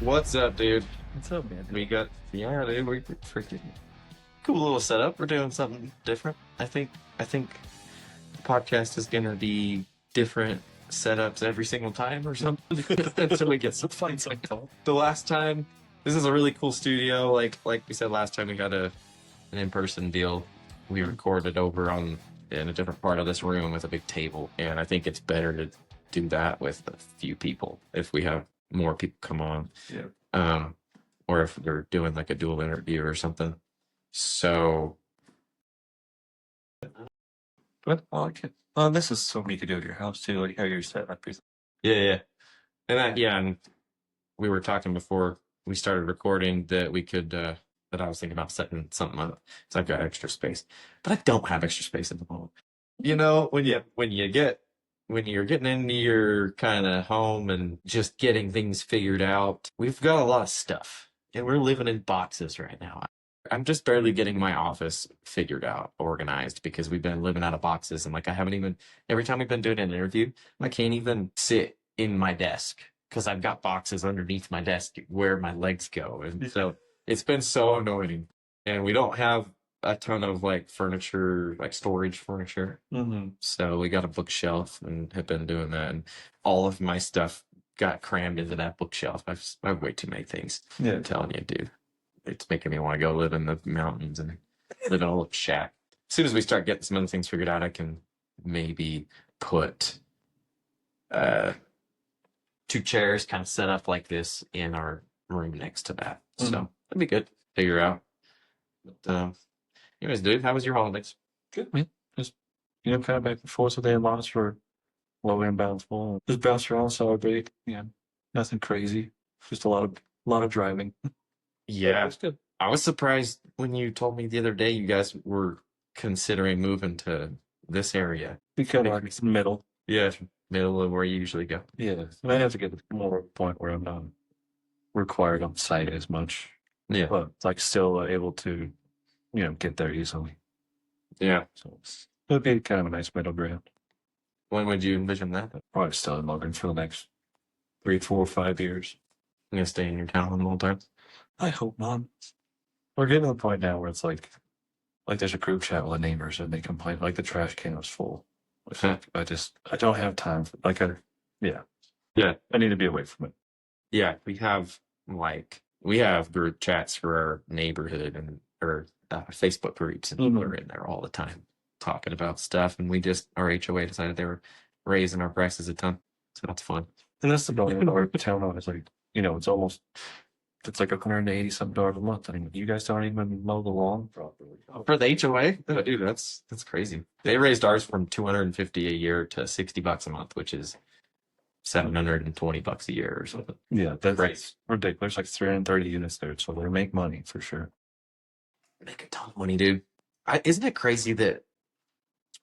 What's up, dude? What's up, man? Dude, we're freaking cool little setup. We're doing something different. I think the podcast is gonna be different setups every single time or something until we get some fun. The last time, this is a really cool studio. Like we said last time, we got an in-person deal. We recorded over in a different part of this room with a big table, and I think it's better to do that with a few people if we have more people come on. Yeah. Or if we're doing like a dual interview or something. So, But I like it. This is something you could do at your house too, like how you're set up. yeah. And we were talking before we started recording that we could, that I was thinking about setting something up. So I've got extra space, but I don't have extra space at the moment. You know, when you're getting into your kind of home and just getting things figured out, we've got a lot of stuff and we're living in boxes right now. I'm just barely getting my office figured out, organized, because we've been living out of boxes. And like, I haven't even, every time we've been doing an interview, I can't even sit in my desk because I've got boxes underneath my desk where my legs go. And so it's been so annoying. And we don't have a ton of like furniture, like storage furniture. Mm-hmm. So we got a bookshelf and have been doing that. And all of my stuff got crammed into that bookshelf. I have way too many things. Yeah. I'm telling you, dude. It's making me want to go live in the mountains and live in a little shack. As soon as we start getting some other things figured out, I can maybe put 2 chairs kind of set up like this in our room next to that. So that'd be good to figure out. But anyways, dude, how was your holidays? Good, man. Just, kind of back and forth with the in-laws for low and bountiful. Just bounce around, celebrate. Yeah. Nothing crazy. Just a lot of driving. Yeah. That's good. I was surprised when you told me the other day you guys were considering moving to this area. Because like middle. Yeah, middle of where you usually go. Yeah. And I have to get to more of a point where I'm not required on site as much. Yeah. But like still able to, get there easily. Yeah. So it'd be kind of a nice middle ground. When would you envision that? Probably still in Logan for the next 3, 4, 5 years. I'm gonna stay in your town the whole time. I hope not. We're getting to the point now where it's like there's a group chat with the neighbors and they complain like the trash can was full. I don't have time for, yeah. I need to be away from it. Yeah, we have group chats for our neighborhood or Facebook groups, and people are in there all the time talking about stuff. And our HOA decided they were raising our prices a ton, so that's fun. And that's the problem with our town. It's like it's like $180-something a month. I mean, you guys don't even mow the lawn properly. For the HOA? No, dude, that's crazy. They raised ours from $250 a year to $60 a month, which is $720 a year or something. Yeah, that's right. Ridiculous. Like 330 units there, so they make money for sure. Make a ton of money, dude. Isn't it crazy that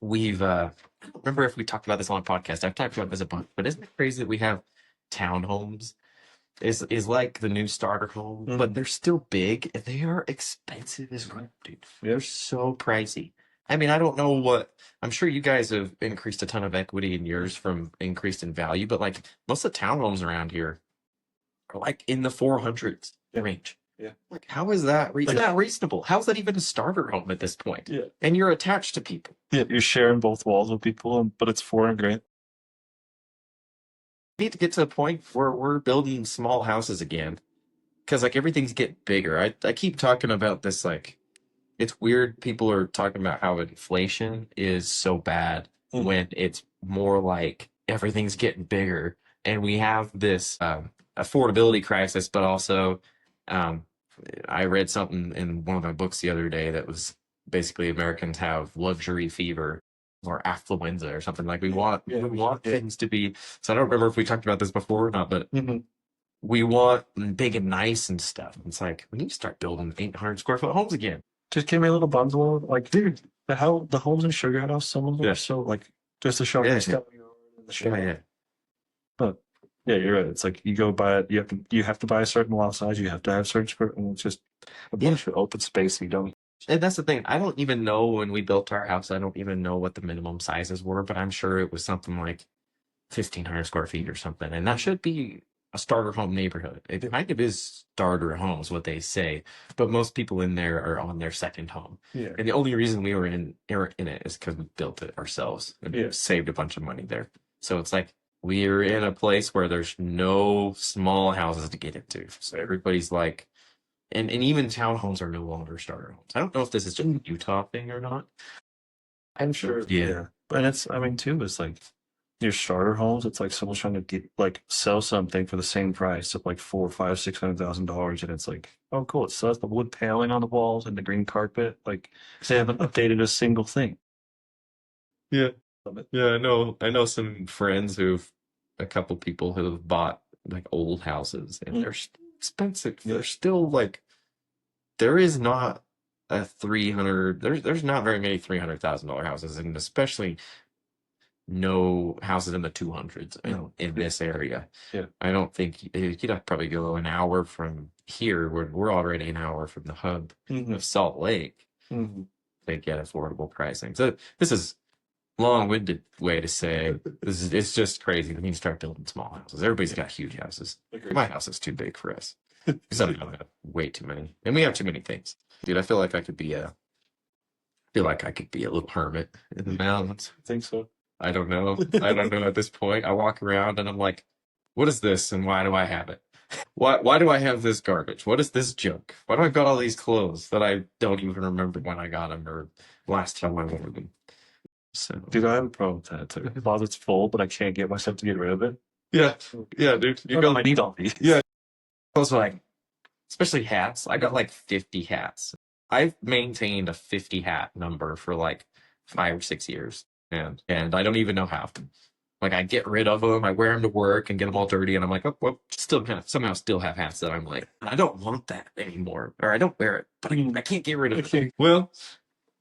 we've I don't remember if we talked about this on a podcast. I've talked about this a bunch, but isn't it crazy that we have townhomes? Is like the new starter home, but they're still big and they are expensive as well, dude. They're so pricey. I mean, I don't know I'm sure you guys have increased a ton of equity in yours from increased in value, but like most of the townhomes around here are like in the 400s range. Yeah. Like, how is that reasonable? How is that even a starter home at this point? Yeah. And you're attached to people. Yeah, you're sharing both walls with people, but it's $400,000. Need to get to a point where we're building small houses again, because like everything's getting bigger. I keep talking about this, like it's weird people are talking about how inflation is so bad when it's more like everything's getting bigger and we have this affordability crisis, but also I read something in one of my books the other day that was basically Americans have luxury fever or affluenza or something. Like we want things to be. So I don't remember if we talked about this before or not, but we want big and nice and stuff. It's like we need to start building 800 square foot homes again. Just give me a little bundle. Like, dude, the homes in Sugar House, some of them are so like just a show. Yeah. But yeah, you're right. It's like you go buy it. You have to buy a certain lot size. You have to have certain square, and it's just a bunch of open space. You don't. And that's the thing. I don't even know when we built our house. I don't even know what the minimum sizes were, but I'm sure it was something like 1,500 square feet or something. And that should be a starter home neighborhood. It kind of is starter homes, what they say, but most people in there are on their second home. Yeah. And the only reason we were in it is because we built it ourselves and Yeah. saved a bunch of money there. So it's like we're in a place where there's no small houses to get into. So everybody's like, and even townhomes are no longer starter homes. I don't know if this is just a Utah thing or not. I'm sure. Yeah. Yeah. But it's, I mean, too, it's like your starter homes, it's like someone's trying to get, like, sell something for the same price of like $400,000, $500,000, $600,000. And it's like, oh, cool. It still has the wood paneling on the walls and the green carpet. Like, they haven't updated a single thing. Yeah. Love it. Yeah, I know some friends a couple people who have bought like old houses and they're expensive. They're still like, there is not a 300, there's not very many $300,000 houses, and especially no houses in the 200s No. in this area. Yeah. I don't think you'd have to probably go an hour from here. We're already an hour from the hub of Salt Lake Mm-hmm. to get affordable pricing. So this is long-winded way to say it's just crazy when you start building small houses. Everybody's got huge houses. Agreed. My house is too big for us. Because I have way too many, and we have too many things, dude. I feel like I could be a little hermit in the mountains. I think so. I don't know. I don't know at this point. I walk around and I'm like, what is this and why do I have it? Why do I have this garbage? What is this junk? Why do I got all these clothes that I don't even remember when I got them or last time I wore them? So, Dude, I have a problem with that too. The closet's full, but I can't get myself to get rid of it. yeah, dude. You got my need all these. Yeah. Also, like, especially hats. I got like 50 hats. I've maintained a 50 hat number for like 5 or 6 years, and I don't even know how. Like, I get rid of them, I wear them to work and get them all dirty, and I'm like, oh, well, still kind of somehow still have hats that I'm like, I don't want that anymore, or I don't wear it, but I can't get rid of it. Well,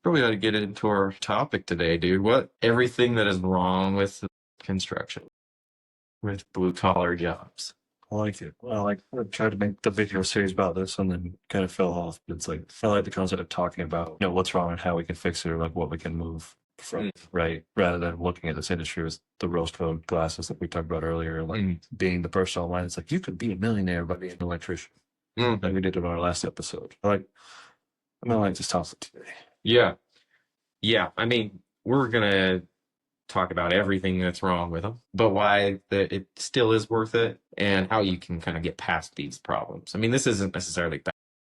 probably ought to get into our topic today, dude. Everything that is wrong with construction, with blue collar jobs. I like it. Well, I tried to make the video series about this and then kind of fell off. But it's like, I like the concept of talking about, what's wrong and how we can fix it or like what we can move from, right? Rather than looking at this industry with the rose-colored glasses that we talked about earlier, like being the person online. It's like, you could be a millionaire by being an electrician. Like we did in our last episode. I'm gonna like this topic today. Yeah. I mean, we're gonna talk about everything that's wrong with them, but why it still is worth it and how you can kind of get past these problems. I mean, this isn't necessarily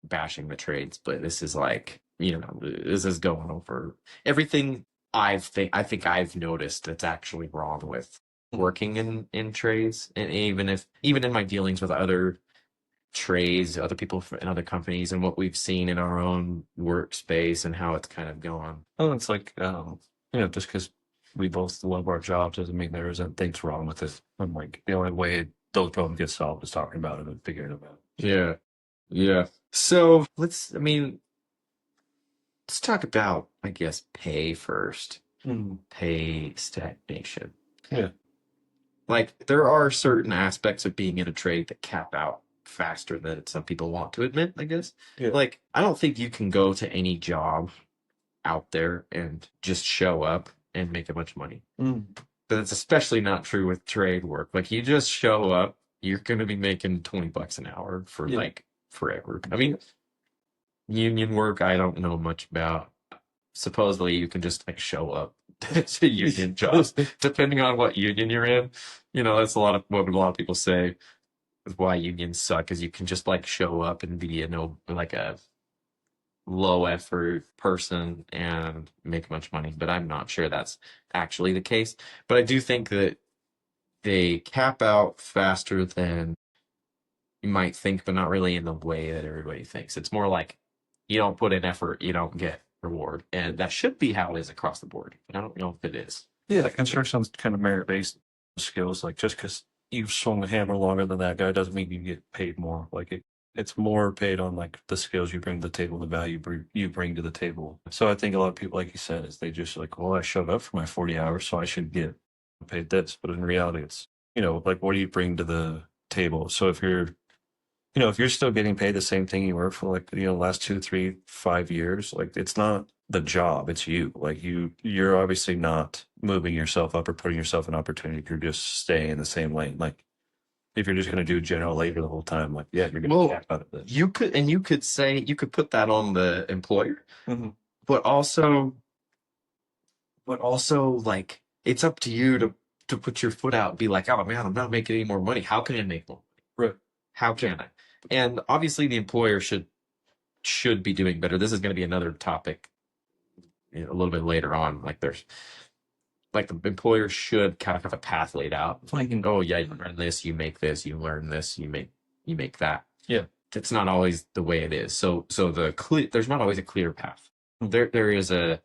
bashing the trades, but this is like, this is going over everything I think I've noticed that's actually wrong with working in trades. And even in my dealings with other trades, other people in other companies, and what we've seen in our own workspace and how it's kind of gone. Oh, it's like, just because we both love our jobs doesn't mean there isn't things wrong with it. I'm like, the only way those problems get solved is talking about it and figuring it out. Yeah. So let's talk about, I guess, pay first. Pay stagnation. Yeah. Like, there are certain aspects of being in a trade that cap out faster than some people want to admit, I guess. Yeah. Like, I don't think you can go to any job out there and just show up and make a bunch of money. But it's especially not true with trade work. Like, you just show up, you're going to be making $20 an hour for like forever. I mean, union work, I don't know much about. Supposedly, you can just like show up to union jobs, depending on what union you're in. That's what a lot of people say is why unions suck, is you can just like show up and be a low effort person and make a bunch of money. But I'm not sure that's actually the case. But I do think that they cap out faster than you might think, but not really in the way that everybody thinks. It's more like you don't put in effort, you don't get reward. And that should be how it is across the board. But I don't know if it is. Yeah, construction's kind of merit-based skills. Like, just because you've swung the hammer longer than that guy doesn't mean you get paid more. Like, it's more paid on like the skills you bring to the table, the value you bring to the table. So I think a lot of people, like you said, is they just like, well, I showed up for my 40 hours, so I should get paid this. But in reality, it's, like, what do you bring to the table? So if you're still getting paid the same thing you were for like, last 2, 3, 5 years, like, it's not the job, it's you. Like, you're obviously not moving yourself up or putting yourself in opportunity. You're just staying in the same lane. Like, if you're just going to do general labor the whole time, like, yeah, you're going Well, to cap out of this. you could say you could put that on the employer, Mhm. but also like it's up to you to put your foot out and be like, oh man, I'm not making any more money. How can I make more money? Right. How can I? And obviously the employer should be doing better. This is going to be another topic, a little bit later on. Like there's like the employer should kind of have a path laid out. Like, oh yeah, you learn this, you make this, you learn this, you make that. Yeah. That's not always the way it is. So there's not always a clear path. There is a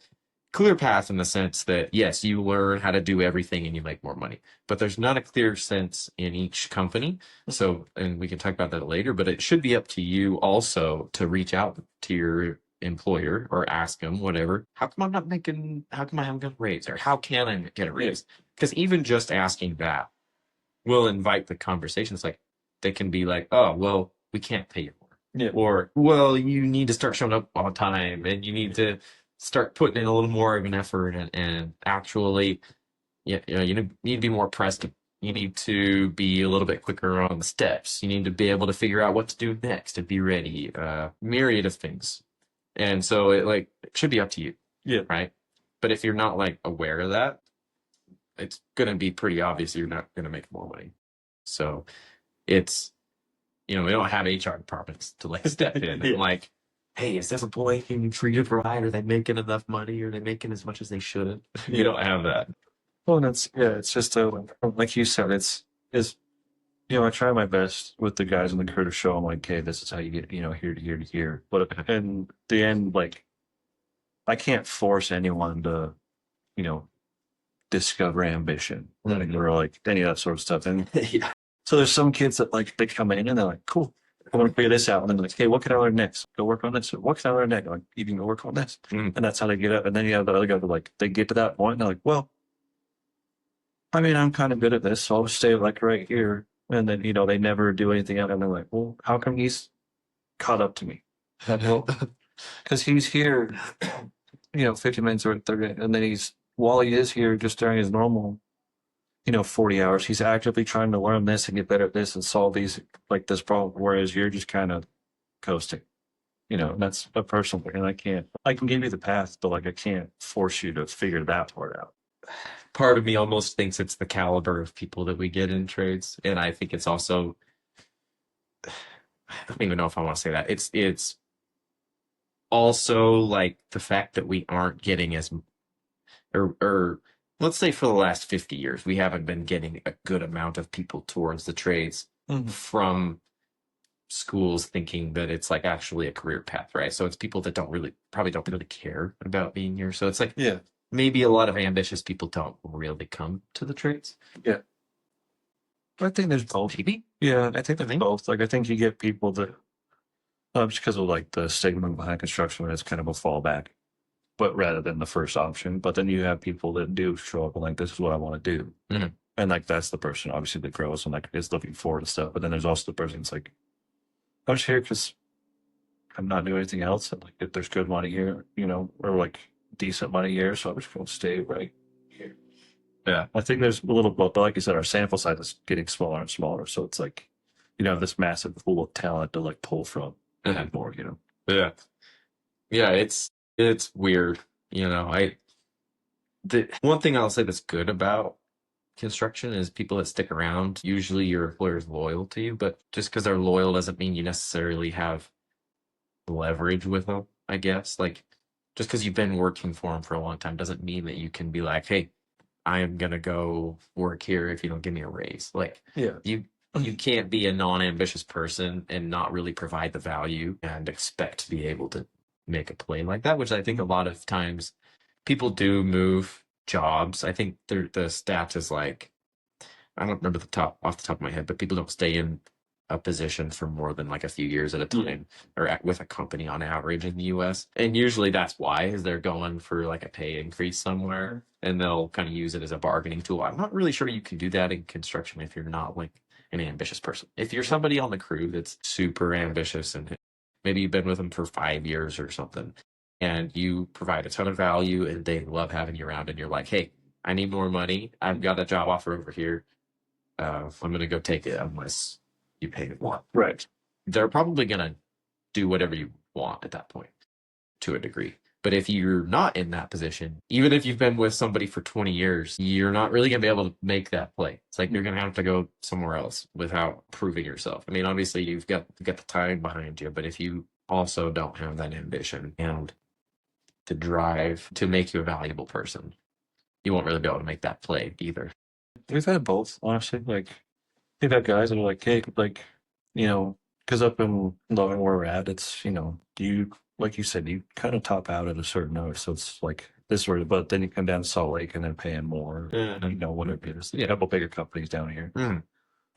clear path in the sense that yes, you learn how to do everything and you make more money, but there's not a clear sense in each company. So, and we can talk about that later, but it should be up to you also to reach out to your employer or ask them whatever, how come I haven't got a raise, or how can I get a raise? Because even just asking that will invite the conversation. It's like they can be like, oh well, we can't pay you more. Yeah. Or, well, you need to start showing up on time and you need to start putting in a little more of an effort and actually, you need to be more present. You need to be a little bit quicker on the steps. You need to be able to figure out what to do next and be ready. Myriad of things. And so it should be up to you. Yeah. Right. But if you're not like aware of that, it's going to be pretty obvious you're not going to make more money. So it's, we don't have HR departments to like step in and like, hey, is this employee free to provide? Are they making enough money? Are they making as much as they should? You don't have that. Well, and it's just like you said, it's I try my best with the guys in the crew to show them like, hey, this is how you get, here to here to here. But in the end, like, I can't force anyone to, discover ambition or like any of that sort of stuff. And Yeah. so there's some kids that like they come in and they're like, cool, I want to figure this out. And then they're like, hey, what can I learn next? Go work on this. What can I learn next? Like, you can go work on this. Mm. And that's how they get up. And then you have the other guy that like they get to that point and they're like, well, I mean, I'm kind of good at this, so I'll stay like right here. And then, they never do anything else. And they're like, well, how come he's caught up to me? Because he's here, 50 minutes or 30, and then while he is here just during his normal, 40 hours, he's actively trying to learn this and get better at this and solve these, like this problem, whereas you're just kind of coasting, and that's a personal thing. And I can give you the path, but like, I can't force you to figure that part out. Part of me almost thinks it's the caliber of people that we get in trades. And I think it's also, I don't even know if I want to say that. It's also like the fact that we aren't getting or let's say for the last 50 years, we haven't been getting a good amount of people towards the trades from schools thinking that it's like actually a career path, right? So it's people that probably don't really care about being here. So it's like, yeah, maybe a lot of ambitious people don't really come to the trades. Yeah. I think there's both. Maybe. Yeah, I think there's both. Like, I think you get people that, just because of like the stigma behind construction, it's kind of a fallback, but rather than the first option. But then you have people that do show up and like, this is what I want to do. Mhm. And like, that's the person obviously that grows and like is looking forward to stuff. But then there's also the person that's like, I'm just here because I'm not doing anything else. And like, if there's good money here, or like decent money here, so I'm just going to stay right here. Yeah, I think there's a little both, but like you said, our sample size is getting smaller and smaller, so it's like this massive pool of talent to like pull from and more. Yeah, it's weird. The one thing I'll say that's good about construction is people that stick around. Usually, your employer is loyal to you, but just because they're loyal doesn't mean you necessarily have leverage with them. I guess like, just because you've been working for them for a long time doesn't mean that you can be like, hey, I am going to go work here if you don't give me a raise. Like, you can't be a non-ambitious person and not really provide the value and expect to be able to make a play like that, which I think a lot of times people do move jobs. I think the stats is like, I don't remember off the top of my head, but people don't stay in a position for more than like a few years at a time or with a company on average in the US. And usually that's why is they're going for like a pay increase somewhere and they'll kind of use it as a bargaining tool. I'm not really sure you can do that in construction if you're not like an ambitious person. If you're somebody on the crew that's super ambitious and maybe you've been with them for 5 years or something and you provide a ton of value and they love having you around and you're like, hey, I need more money. I've got a job offer over here. I'm going to go take it unless you pay me more. Right. They're probably going to do whatever you want at that point to a degree. But if you're not in that position, even if you've been with somebody for 20 years, you're not really going to be able to make that play. It's like you're going to have to go somewhere else without proving yourself. I mean, obviously you've got the time behind you, but if you also don't have that ambition and the drive to make you a valuable person, you won't really be able to make that play either. We've had both, honestly. Like, we've had guys that are like, hey, like, you know, because up in Loving where we're at, it's, you know, you, like you said, you kind of top out at a certain note. So it's like this sort of, but then you come down to Salt Lake and then paying more, Yeah. you know, whatever it is. A couple bigger companies down here. Mm.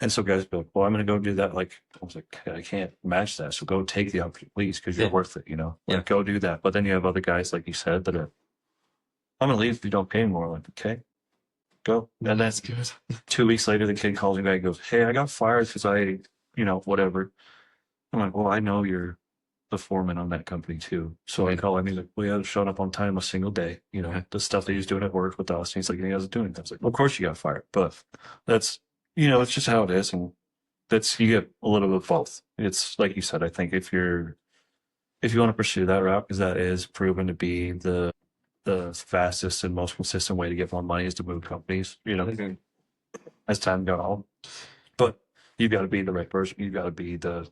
And so guys be like, well, I'm going to go do that. Like, I was like, I can't match that. So go take the opportunity, please, because you're worth it, you know? Yeah. Like, go do that. But then you have other guys, like you said, that are, I'm going to leave if you don't pay more. Like, okay, go. And that's good. 2 weeks later, the kid calls me back and goes, hey, I got fired because I, you know, whatever. I'm like, well, I know you're the foreman on that company too. So I call him. He's like, well, he hasn't shown up on time a single day. You know, the stuff that he's doing at work with us. And he's like, he hasn't doing it. I was like, well, of course you got fired. But that's, you know, it's just how it is. And that's, you get a little bit of both. It's like you said, I think if you want to pursue that route, because that is proven to be the fastest and most consistent way to get more money is to move companies, you know, as time goes on. But you've got to be the right person. You've got to be the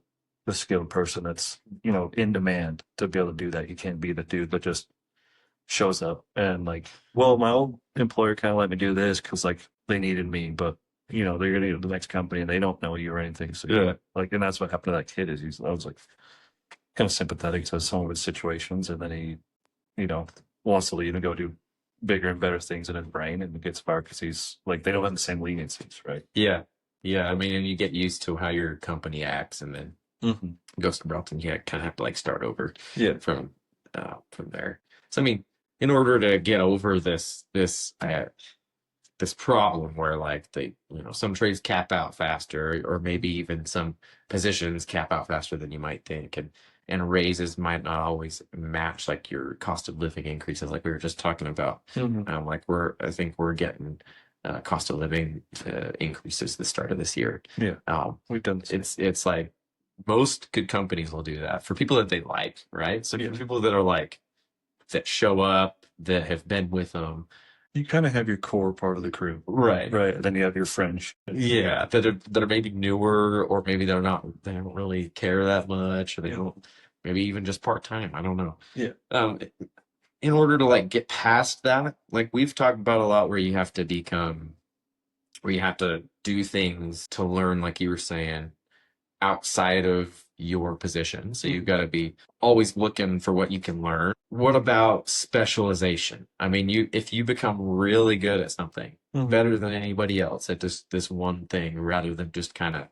skilled person that's, you know, in demand to be able to do that. You can't be the dude that just shows up and like, well, my old employer kind of let me do this because like they needed me, but you know, they're going to go to the next company and they don't know you or anything. So Yeah. like, and that's what happened to that kid is I was like kind of sympathetic to some of his situations. And then he, you know, wants to leave and go do bigger and better things in his brain and gets fired because he's like, they don't have the same leniencies, right? Yeah. Yeah. I mean, and you get used to how your company acts and then goes to Belton, you kind of have to like start over from there. So I mean, in order to get over this problem where like they, you know, some trades cap out faster, or maybe even some positions cap out faster than you might think, and raises might not always match like your cost of living increases, like we were just talking about. Like I think we're getting cost of living increases the start of this year. We've done this. It's like most good companies will do that for people that they like, right? So for people that are like that show up, that have been with them, you kind of have your core part of the crew, right? And then you have your fringe, that are maybe newer, or maybe they don't really care that much, or they don't, maybe even just part time. I don't know. In order to like get past that, like we've talked about a lot, where you have to do things to learn, like you were saying, outside of your position. So you've got to be always looking for what you can learn. What about specialization? I mean, if you become really good at something, better than anybody else at this one thing, rather than just kind of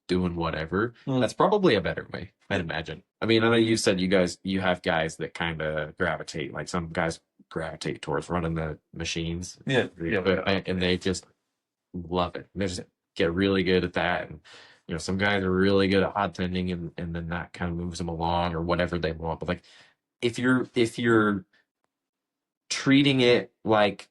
doing whatever, that's probably a better way, I'd imagine. I mean, I know you said you have guys that kind of gravitate, like some guys gravitate towards running the machines. And they just love it. They just get really good at that. And you know, some guys are really good at hot tending, and then that kind of moves them along or whatever they want. But like, if you're treating it like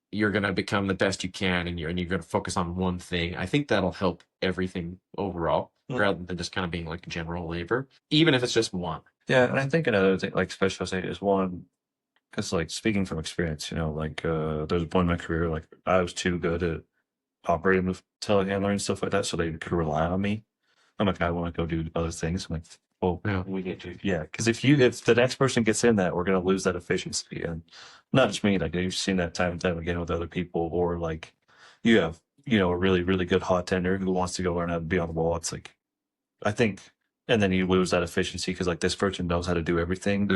you're gonna become the best you can, and you're gonna focus on one thing, I think that'll help everything overall, rather than just kind of being like general labor, even if it's just one. Yeah, and I think another thing, like specialization, is one, because like speaking from experience, you know, like there's a point in my career, like I was too good at operating with telehandler and stuff like that, so they could rely on me. I'm like, I want to go do other things. I'm like, well, we get to, because if the next person gets in that, we're going to lose that efficiency. And not just me, like you've seen that time and time again with other people, or like you have, you know, a really, really good hot tender who wants to go learn how to be on the wall. It's like, I think, and then you lose that efficiency because like this person knows how to do everything,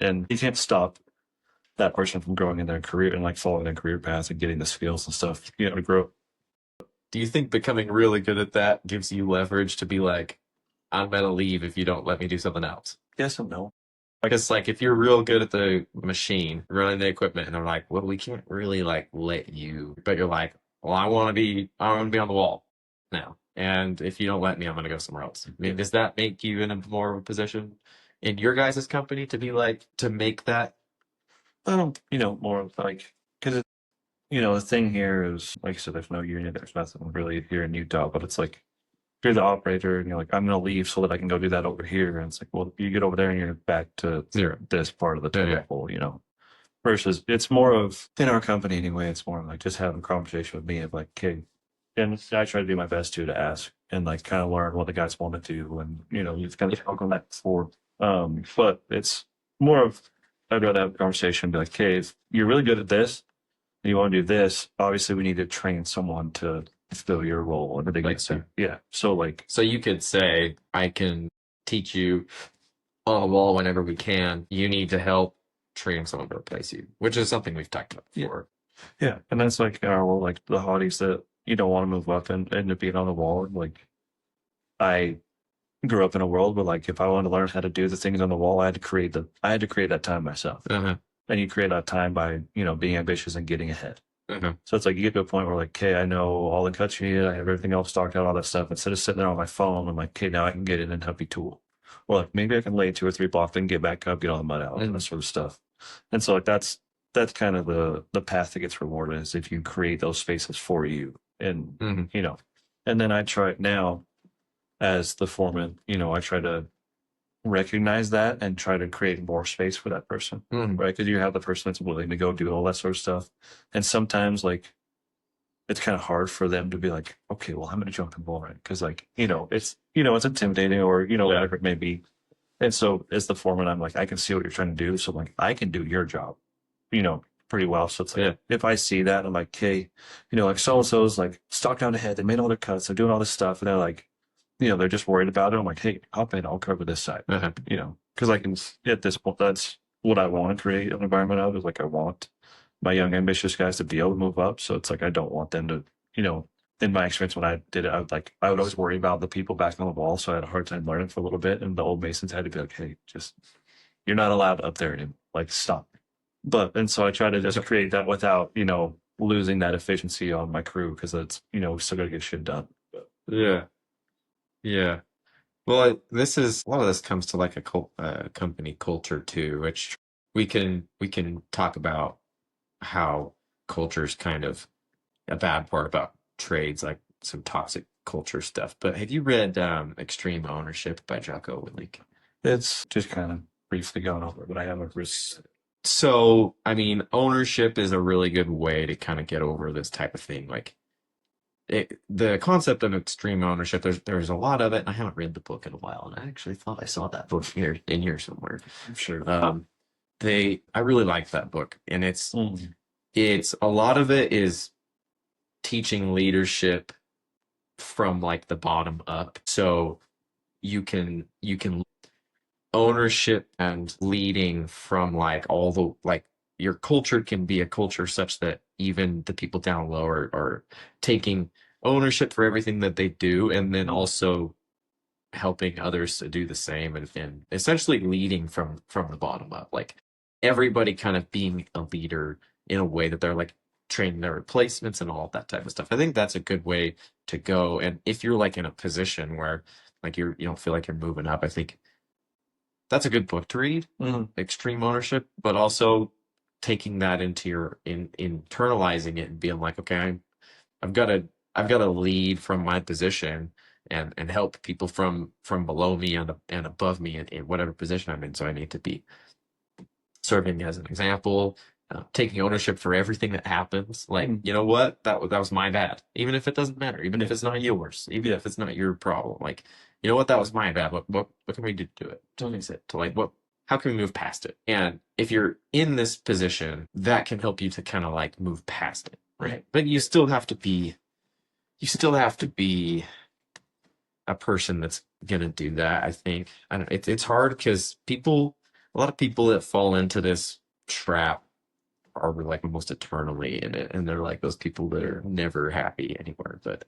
and you can't stop that person from growing in their career and like following their career path and getting the skills and stuff, you know, to grow. Do you think becoming really good at that gives you leverage to be like, I'm gonna leave if you don't let me do something else? Yes and no. I guess like if you're real good at the machine, running the equipment, and they're like, well, we can't really like let you, but you're like, well, I want to be on the wall now, and if you don't let me, I'm gonna go somewhere else. I mean, does that make you in a more of a position in your guys' company to be like, to make that? I don't, you know, more like, because the thing here is, like I said, there's no union, there's nothing really here in Utah, but it's like, if you're the operator and you're like, I'm going to leave so that I can go do that over here. And it's like, well, you get over there and you're back to Zero. this part of the Yeah, totem yeah. pole, versus it's more of, in our company anyway, it's more of like just having a conversation with me of like, okay, and I try to do my best to ask and like kind of learn what the guys want to do. And, you've kind of talked on that before. But it's more of, I'd rather have a conversation and be like, okay, if you're really good at this and you want to do this, obviously we need to train someone to fill your role and everything Like like that. Yeah. So like, So you could say, I can teach you on the wall whenever we can. You need to help train someone to replace you, which is something we've talked about before. yeah. And that's like our role, like the hotties that you don't want to move up and end up being on the wall. Like I grew up in a world where like if I wanted to learn how to do the things on the wall, I had to create that time myself. Uh-huh. And you create that time by, being ambitious and getting ahead. Uh-huh. So it's like you get to a point where like, okay, I know all the cuts you need, I have everything else stocked out, all that stuff. Instead of sitting there on my phone, I'm like, okay, now I can get in and help you tool. Or like maybe I can lay 2 or 3 blocks and get back up, get all the mud out, and that sort of stuff. And so like that's kind of the path that gets rewarded is if you create those spaces for you. And Mhm. and then I try it now as the foreman, I try to recognize that and try to create more space for that person. Mhm. Right. Because you have the person that's willing to go do all that sort of stuff. And sometimes like it's kind of hard for them to be like, okay, well, I'm going to jump in ball, right? Because like, it's intimidating or, whatever it may be. And so as the foreman, I'm like, I can see what you're trying to do. So like, I can do your job, pretty well. So it's like, if I see that, I'm like, hey, like so-and-so's like stock down ahead. They made all their cuts. They're doing all this stuff. And they're like, they're just worried about it. I'm like, hey, hop in. I'll cover this side, Uh-huh. because I can, at this point, that's what I want to create an environment of is like, I want my young ambitious guys to be able to move up. So it's like I don't want them to, in my experience when I did it, I would always worry about the people back on the wall. So I had a hard time learning for a little bit. And the old Masons had to be like, hey, just you're not allowed up there anymore. Like stop. And so I try to just create that without, losing that efficiency on my crew because it's, we still gotta get shit done. Yeah. Yeah. Well, this is a lot of this comes to like a company culture too, which we can talk about how culture is kind of a bad part about trades, like some toxic culture stuff. But have you read Extreme Ownership by Jocko Willink? It's just kind of briefly gone over, but I haven't So, I mean, ownership is a really good way to kind of get over this type of thing. Like the concept of extreme ownership, there's a lot of it. And I haven't read the book in a while, and I actually thought I saw that book here somewhere. I'm sure. I really like that book, and it's a lot of it is teaching leadership from like the bottom up. So you can ownership and leading from like all the like your culture can be a culture such that even the people down low are taking ownership for everything that they do and then also helping others to do the same and essentially leading from the bottom up, like everybody kind of being a leader in a way that they're like training their replacements and all of that type of stuff. I think that's a good way to go. And if you're like in a position where like you don't feel like you're moving up, I think that's a good book to read. Extreme Ownership, but also taking that into your internalizing it and being like, okay, I've got to I've got to lead from my position and help people from below me and above me in whatever position I'm in. So I need to be serving as an example, taking ownership for everything that happens. Like, you know what? That was my bad. Even if it doesn't matter, even if it's not yours, even if it's not your problem. Like, you know what? That was my bad. What can we do to it? To fix it? To like what? How can we move past it? And if you're in this position, that can help you to kind of like move past it, right? But you still have to be a person that's gonna do that. I think I don't. It's hard because a lot of people that fall into this trap are like almost eternally in it, and they're like those people that are never happy anywhere. But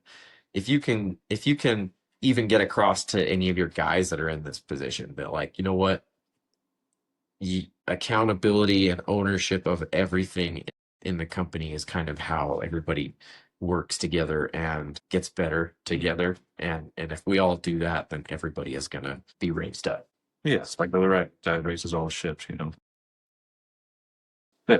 if you can even get across to any of your guys that are in this position, that like, you know what, accountability and ownership of everything in the company is kind of how everybody works together and gets better together. And if we all do that, then everybody is gonna be raised up. Yes, like they're right. That raises all the ships. Yeah.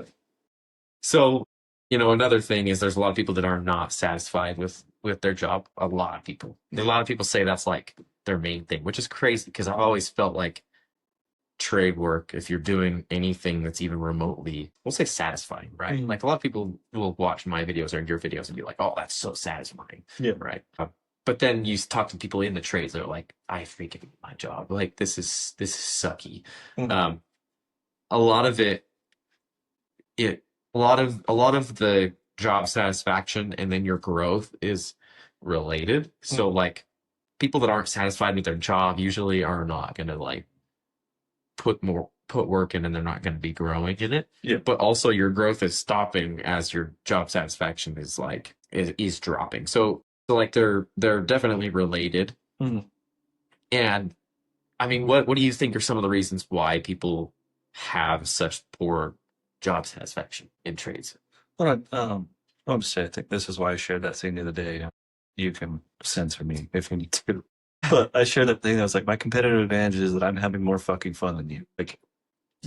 So you know, another thing is there's a lot of people that are not satisfied with their job. A lot of people. A lot of people say that's like their main thing, which is crazy because I've always felt like trade work, if you're doing anything that's even remotely, we'll say satisfying, right? Like a lot of people will watch my videos or your videos and be like, "Oh, that's so satisfying," Yeah. right? But then you talk to people in the trades, they're like, "I freaking hate my job. Like this is sucky." A lot of it a lot of the job satisfaction and then your growth is related. So like people that aren't satisfied with their job usually are not gonna like put work in and they're not going to be growing in it. Yeah. But also your growth is stopping as your job satisfaction is like is dropping. So like they're definitely related. And I mean, what do you think are some of the reasons why people have such poor job satisfaction in trades? Well, I'll just say I think this is why I shared that thing the other day. You can censor me if you need to. But I shared that thing that was like my competitive advantage is that I'm having more fucking fun than you. Like,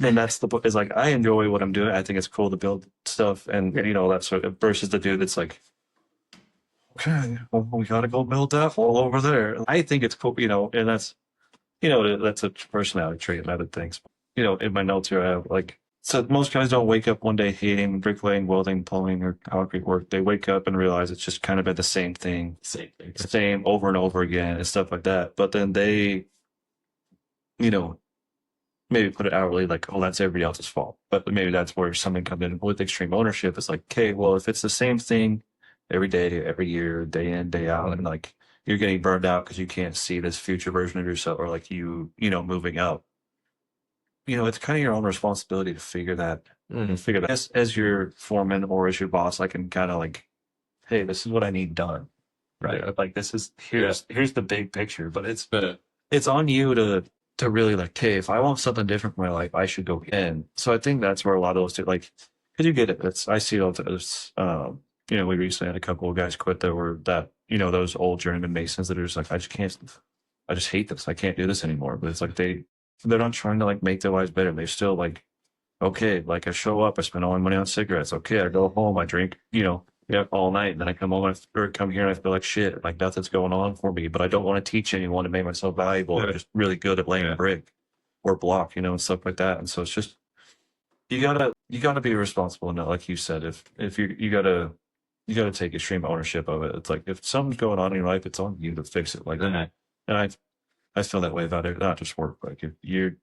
and that's the point. Is like I enjoy what I'm doing. I think it's cool to build stuff, and you know that sort of versus the dude that's like, okay, well, we gotta go build that wall over there. I think it's cool, you know, and that's that's a personality trait and other things. You know, in my notes here, I have like. So most guys don't wake up one day hating bricklaying, welding, plumbing, or concrete work. They wake up and realize it's just kind of been the same thing, same over and over again, and stuff like that. But then they, you know, maybe put it outwardly like, oh, that's everybody else's fault. But maybe that's where something comes in with extreme ownership. It's like, okay, well, if it's the same thing every day, every year, day in, day out, and like you're getting burned out because you can't see this future version of yourself, or like moving up. You know, it's kind of your own responsibility to figure that. As your foreman or as your boss, I can kind of like, hey, this is what I need done, right? Yeah. Like this is here's the big picture, but it's on you to really like, hey, if I want something different from my life, I should go in. So I think that's where a lot of those like, because you get it. I see it all this. You know, we recently had a couple of guys quit those old journeyman masons that are just like, I just hate this. I can't do this anymore. But it's like they're not trying to like make their lives better. They're still like, okay, like I show up, I spend all my money on cigarettes. Okay, I go home, I drink, all night, and then I come home or come here and I feel like shit, like nothing's going on for me. But I don't want to teach anyone to make myself valuable. I'm just really good at laying brick or block, and stuff like that. And so it's just you gotta be responsible enough, like you said. If you gotta take extreme ownership of it. It's like if something's going on in your life, it's on you to fix it. Like that. And I feel that way about it, not just work. Like if you're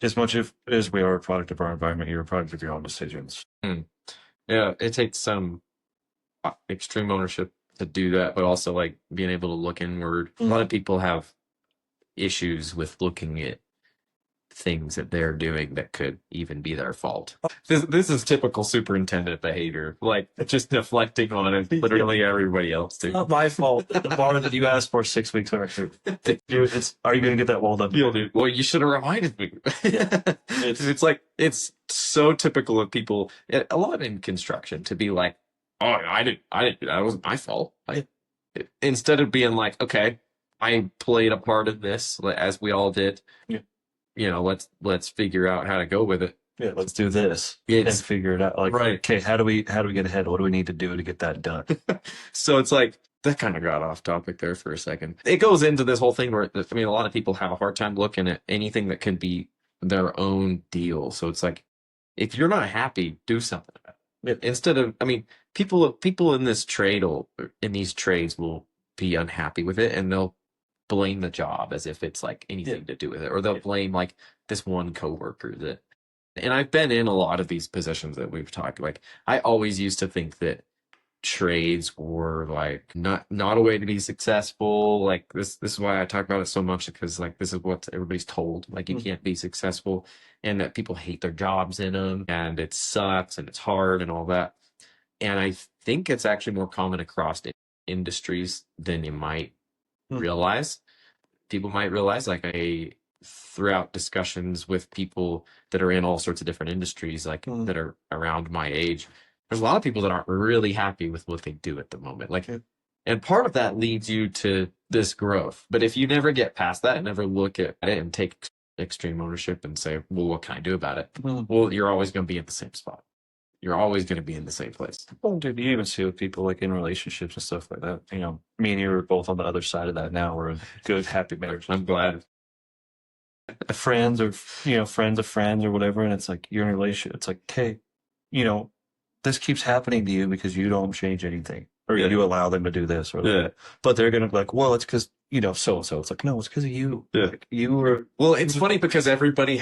as much as we are a product of our environment, you're a product of your own decisions. Yeah, it takes some extreme ownership to do that, but also like being able to look inward. A lot of people have issues with looking at things that they're doing that could even be their fault. This is typical superintendent behavior, like just deflecting on it, literally everybody else too. Not my fault. The bar that you asked for 6 weeks after. Are you going to get that wall done? Well, you should have reminded me. It's like it's so typical of people, a lot in construction, to be like, "Oh, I didn't. That wasn't my fault." Instead of being like, "Okay, I played a part in this, as we all did." Let's figure out how to go with it. Yeah, let's do this and figure it out. Like, right. Okay, how do we get ahead? What do we need to do to get that done? So it's like that kind of got off topic there for a second. It goes into this whole thing where a lot of people have a hard time looking at anything that can be their own deal. So it's like if you're not happy, do something about it. Instead of, people in this in these trades will be unhappy with it and they'll blame the job as if it's like anything to do with it, or they'll blame like this one coworker that. And I've been in a lot of these positions that we've talked. Like I always used to think that trades were like not a way to be successful. Like this is why I talk about it so much, because like this is what everybody's told. Like you can't be successful, and that people hate their jobs in them, and it sucks and it's hard and all that. And I think it's actually more common across industries than you might realize. People might realize, like throughout discussions with people that are in all sorts of different industries, like that are around my age, there's a lot of people that aren't really happy with what they do at the moment. Like, and part of that leads you to this growth. But if you never get past that and never look at it and take extreme ownership and say, well, what can I do about it? Well, you're always going to be in the same spot. you're always going to be in the same place. Well, dude, you even see with people like in relationships and stuff like that. You know, me and you are both on the other side of that now. We're in good, happy marriage. I'm glad. Friends or friends of friends or whatever, and it's like you're in a relationship. It's like, hey, this keeps happening to you because you don't change anything, or you allow them to do this, or but they're gonna be like, well, it's because so and so. It's like, no, it's because of you. Yeah. Like, you were. Well, it's funny because everybody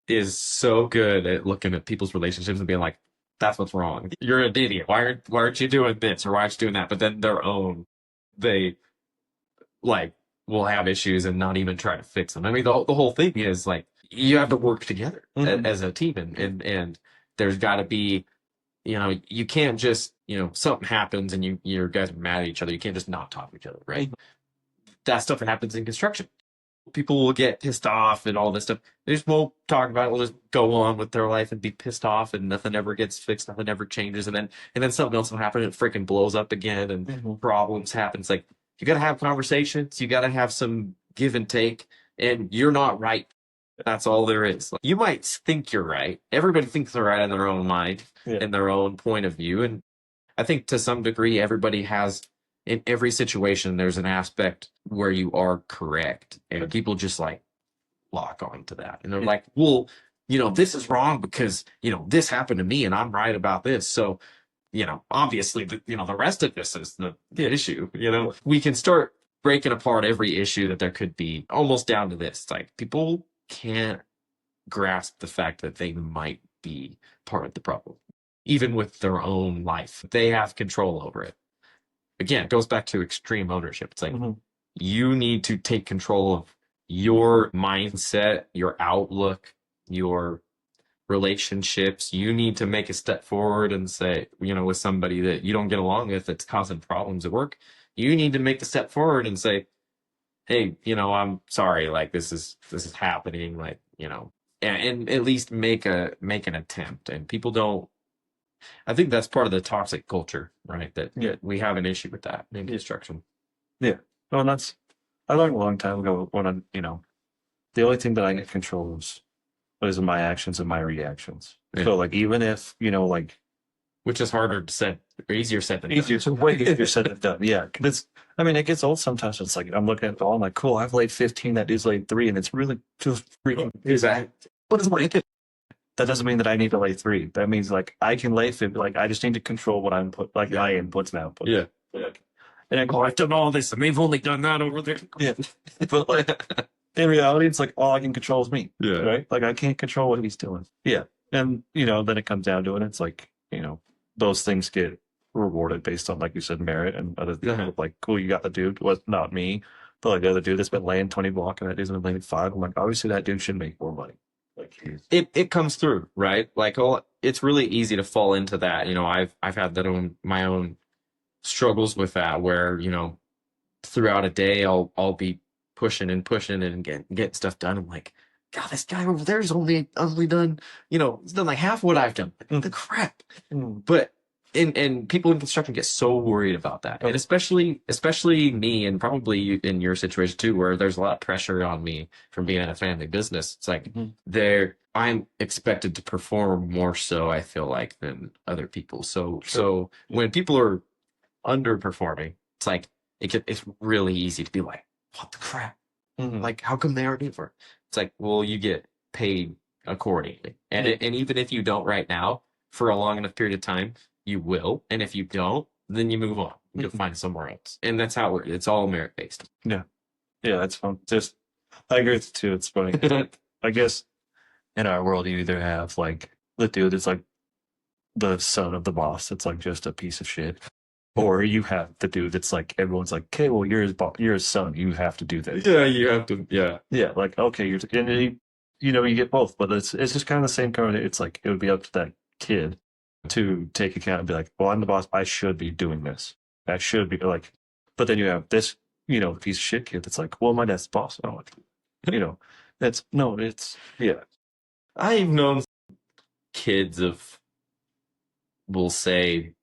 is so good at looking at people's relationships and being like, that's what's wrong. You're an idiot. Why aren't you doing this or why aren't you doing that? But then they like will have issues and not even try to fix them. I mean, the whole thing is like you have to work together as a team, and there's got to be, you can't just, something happens and you guys are mad at each other. You can't just not talk to each other, right? That stuff that happens in construction. People will get pissed off and all this stuff. They just won't talk about it. We'll just go on with their life and be pissed off, and nothing ever gets fixed. Nothing ever changes. And then something else will happen and it freaking blows up again, and problems happen. It's like, you got to have conversations. You got to have some give and take, and you're not right. That's all there is. Like, you might think you're right. Everybody thinks they're right in their own mind, in their own point of view. And I think to some degree, everybody has, in every situation, there's an aspect where you are correct, and people just like lock on to that. And they're like, well, this is wrong because, this happened to me and I'm right about this. So, obviously, the rest of this is the issue. We can start breaking apart every issue that there could be, almost down to this. It's like, people can't grasp the fact that they might be part of the problem, even with their own life. They have control over it. Again, it goes back to extreme ownership. It's like, you need to take control of your mindset, your outlook, your relationships. You need to make a step forward and say, with somebody that you don't get along with that's causing problems at work, you need to make the step forward and say, hey, I'm sorry, like this is happening, like, and at least make an attempt. And people don't, I think that's part of the toxic culture, right? That we have an issue with that in construction. Yeah. Well, and I learned a long time ago when the only thing that I can control is my actions and my reactions. Yeah. So like, even if, which is harder to say, or easier said than done. Way easier said than done. Yeah. It gets old sometimes. It's like, I'm looking at the ball, I'm like, cool, I've laid 15, that dude's laid 3, and it's really just freaking. Exactly. What is my input? That doesn't mean that I need to lay 3. That means like I can lay 50. Like I just need to control what I input, like my inputs and outputs. Yeah. And I go, I've done all this, and they've only done that over there. Yeah. But like in reality, it's like all I can control is me. Yeah. Right. Like I can't control what he's doing. Yeah. And then it comes down to it. It's like those things get rewarded based on, like you said, merit and other things. Like, cool, you got the dude. Was not me, but like the other dude that's been laying 20 block and that dude's been laying 5. I'm like, obviously that dude should make more money. Like it comes through, right? Like, it's really easy to fall into that. I've had my own struggles with that, where throughout a day I'll be pushing and getting stuff done. I'm like, God, this guy over there's only done, he's done like half what I've done. The crap. But and people in construction get so worried about that, and especially me, and probably in your situation too, where there's a lot of pressure on me from being in a family business. It's like I'm expected to perform more so, I feel like, than other people. So when people are underperforming, it's like it's really easy to be like, what the crap? Like, how come they aren't doing for it? It's like, well, you get paid accordingly, and even if you don't right now, for a long enough period of time, you will. And if you don't, then you move on. You'll find somewhere else. And that's how it's all merit based. Yeah. Yeah, that's fun. I agree with you too. It's funny. I guess in our world, you either have like the dude that's like the son of the boss. It's like just a piece of shit. Or you have the dude that's like, everyone's like, okay, well, you're his son. You have to do this. Yeah, you have to. Yeah. Yeah. Like, okay, you get both, but it's just kind of the same kind of, it's like, it would be up to that kid to take account and be like, well, I'm the boss. I should be doing this. I should be like, but then you have this, piece of shit kid that's like, well, my dad's the boss. Oh, yeah. I've known kids we'll say,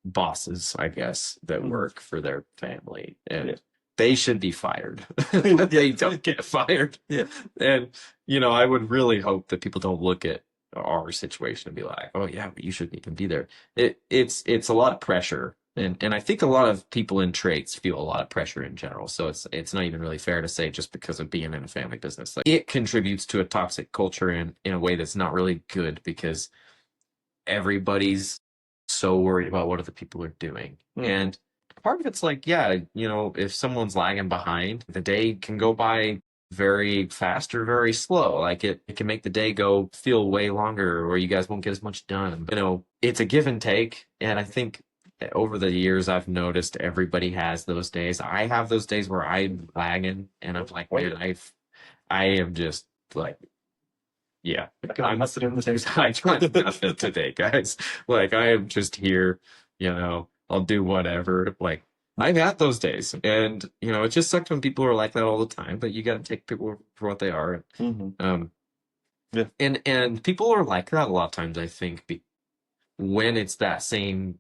bosses, I guess, that work for their family, and they should be fired. They don't get fired. Yeah. And, I would really hope that people don't look at our situation and be like, oh yeah, but you shouldn't even be there. It's a lot of pressure. And I think a lot of people in trades feel a lot of pressure in general. So it's not even really fair to say just because of being in a family business. Like, it contributes to a toxic culture in a way that's not really good because everybody's so worried about what other people are doing. And part of it's like, yeah, if someone's lagging behind, the day can go by very fast or very slow. Like it can make the day go feel way longer, or you guys won't get as much done. It's a give and take. And I think over the years, I've noticed everybody has those days. I have those days where I'm lagging and I'm like, man, I am just like, yeah, I'm not sitting in the same side trying nothing today, guys. Like, I am just here, I'll do whatever. Like, I've had those days, and it just sucks when people are like that all the time. But you got to take people for what they are. Yeah. And people are like that a lot of times. I think when it's that same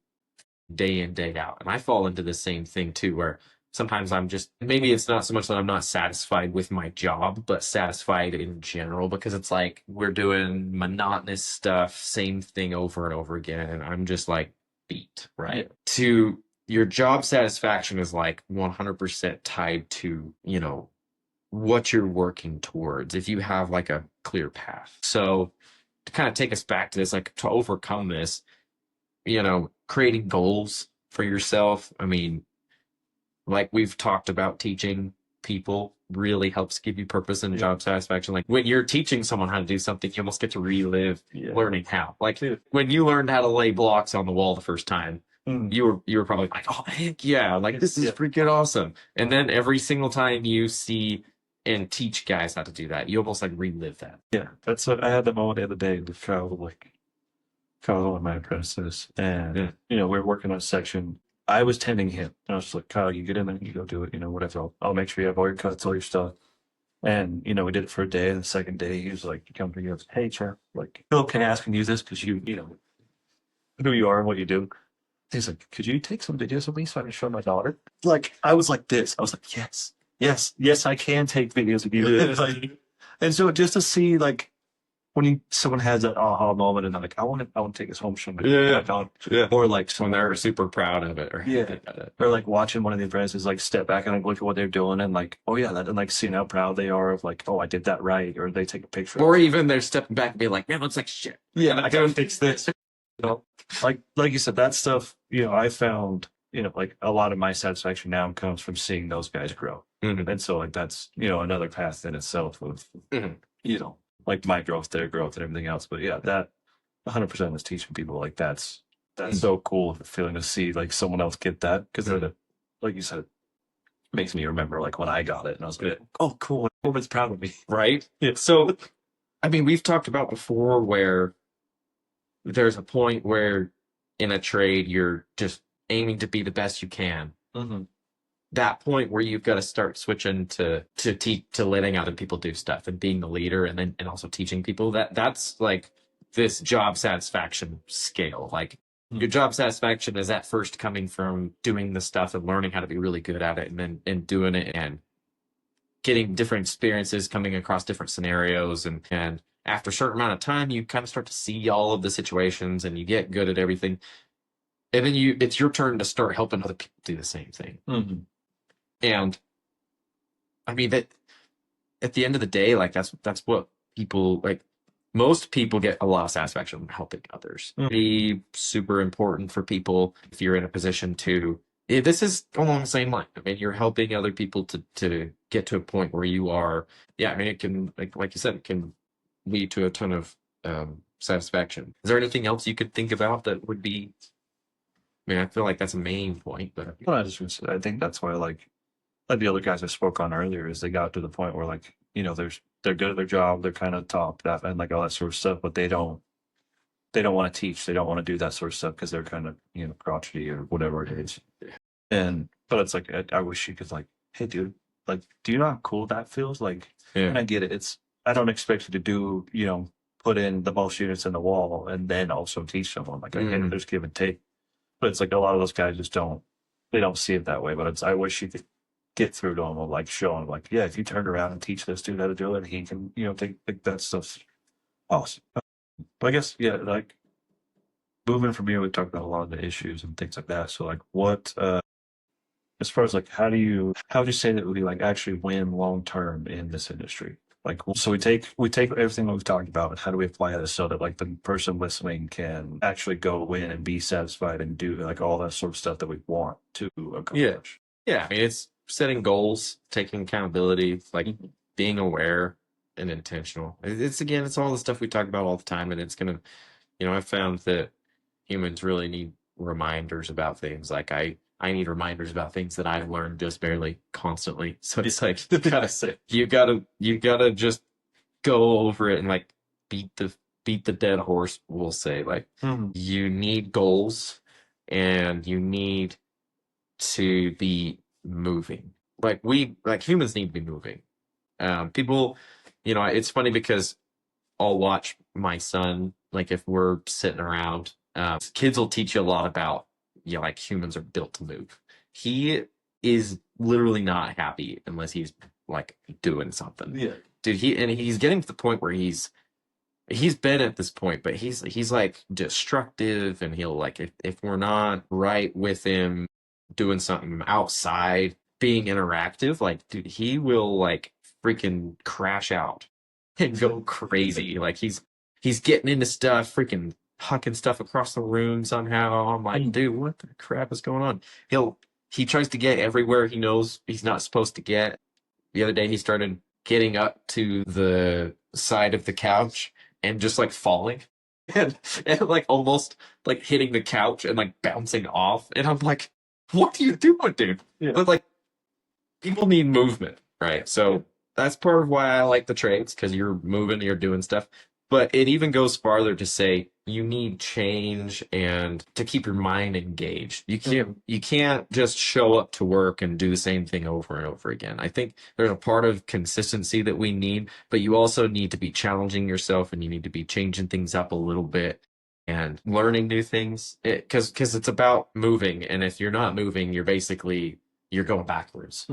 day in day out, and I fall into the same thing too, where sometimes I'm just, maybe it's not so much that I'm not satisfied with my job, but satisfied in general, because it's like we're doing monotonous stuff, same thing over and over again, and I'm just like beat, right? Yeah. To your job satisfaction is like 100% tied to, what you're working towards, if you have like a clear path. So to kind of take us back to this, like to overcome this, creating goals for yourself. I mean, like we've talked about, teaching people really helps give you purpose and job satisfaction. Like when you're teaching someone how to do something, you almost get to relive learning how. Like when you learned how to lay blocks on the wall the first time, you were probably like, oh heck yeah, like this is freaking awesome. And then every single time you see and teach guys how to do that, you almost like relive that. Yeah, that's what I had the moment the other day with Kyle, one of my apprentices, and we were working on a section. I was tending him, and I was like, Kyle, you get in there, you go do it, whatever. I'll make sure you have all your cuts, all your stuff. And we did it for a day, and the second day he was like, he comes to me, he goes, hey champ, like, Philip, can I ask and use this because you know who you are and what you do. He's like, could you take some videos of me so I can show my daughter? Like, I was like this. I was like, yes, I can take videos of you. And so just to see, like, when someone has that aha moment and they're like, I want to take this home, show my daughter. Or like when they're super proud of it, or like watching one of the apprentices like step back and like look at what they're doing and like, oh yeah, and like seeing how proud they are of like, oh, I did that right, or they take a picture, or even they're stepping back and be like, man, looks like shit. Yeah, I gotta fix this. Like you said, that stuff. I found like a lot of my satisfaction now comes from seeing those guys grow, and so like that's another path in itself of like my growth, their growth, and everything else. But yeah, that 100% is teaching people. Like that's so cool, the feeling to see like someone else get that, because like you said, it makes me remember like when I got it and I was like, oh cool, everyone's proud of me, right? Yeah. So I mean, we've talked about before where there's a point where in a trade you're just aiming to be the best you can. That point where you've got to start switching to letting other people do stuff and being the leader, and also teaching people, that's like this job satisfaction scale. Like your job satisfaction is at first coming from doing the stuff and learning how to be really good at it, and doing it and getting different experiences, coming across different scenarios, and after a certain amount of time you kind of start to see all of the situations and you get good at everything, and then it's your turn to start helping other people do the same thing. And I mean, that at the end of the day, like that's what people like. Most people get a lot of satisfaction from helping others. Be super important for people if you're in a position to. This is along the same line. I mean, you're helping other people to get to a point where you are. Yeah, I mean, it can like you said, it can lead to a ton of satisfaction. Is there anything else you could think about that would be? I mean, I feel like that's a main point, but I think that's why like the other guys I spoke on earlier is they got to the point where like they're good at their job, they're kind of top that and like all that sort of stuff, but they don't want to teach, they don't want to do that sort of stuff because they're kind of crotchety or whatever it is. But it's like I wish you could like, hey dude, like, do you know how cool that feels? Like, and I get it. I don't expect you to do put in the most units in the wall and then also teach someone. Like I get it, there's give and take. But it's like a lot of those guys just don't see it that way. But I wish you could get through to them and like show them like, yeah, if you turned around and teach this dude how to do it, he can, take like that stuff's awesome. But I guess, yeah, like moving from here, we talked about a lot of the issues and things like that. So like what as far as like how would you say that we like actually win long term in this industry? Like so we take everything that we've talked about and how do we apply this so that like the person listening can actually go in and be satisfied and do like all that sort of stuff that we want to Yeah. accomplish. Yeah. I mean, it's setting goals, taking accountability, like being aware and intentional. It's again, it's all the stuff we talk about all the time. And it's going to, I found that humans really need reminders about things. Like I need reminders about things that I've learned just barely constantly. So it's like you gotta just go over it and like beat the beat the dead horse, we'll say. Like Mhm. you need goals and you need to be moving. Like humans need to be moving. People, it's funny because I'll watch my son, like if we're sitting around, kids will teach you a lot about, like humans are built to move. He is literally not happy unless he's like doing something. Yeah. Dude, he's getting to the point where he's been at this point, but he's like destructive and he'll like if we're not right with him doing something outside, being interactive, like dude, he will like freaking crash out and go crazy. Like he's getting into stuff, freaking hucking stuff across the room somehow. I'm like, dude, what the crap is going on? He tries to get everywhere he knows he's not supposed to get. The other day he started getting up to the side of the couch and just like falling and like almost like hitting the couch and like bouncing off. And I'm like, what are you doing, dude? Yeah. But like people need movement, right? So that's part of why I like the trades because you're moving, you're doing stuff. But it even goes farther to say you need change and to keep your mind engaged. You can't just show up to work and do the same thing over and over again. I think there's a part of consistency that we need, but you also need to be challenging yourself and you need to be changing things up a little bit and learning new things. Because it's about moving, and if you're not moving, you're going backwards,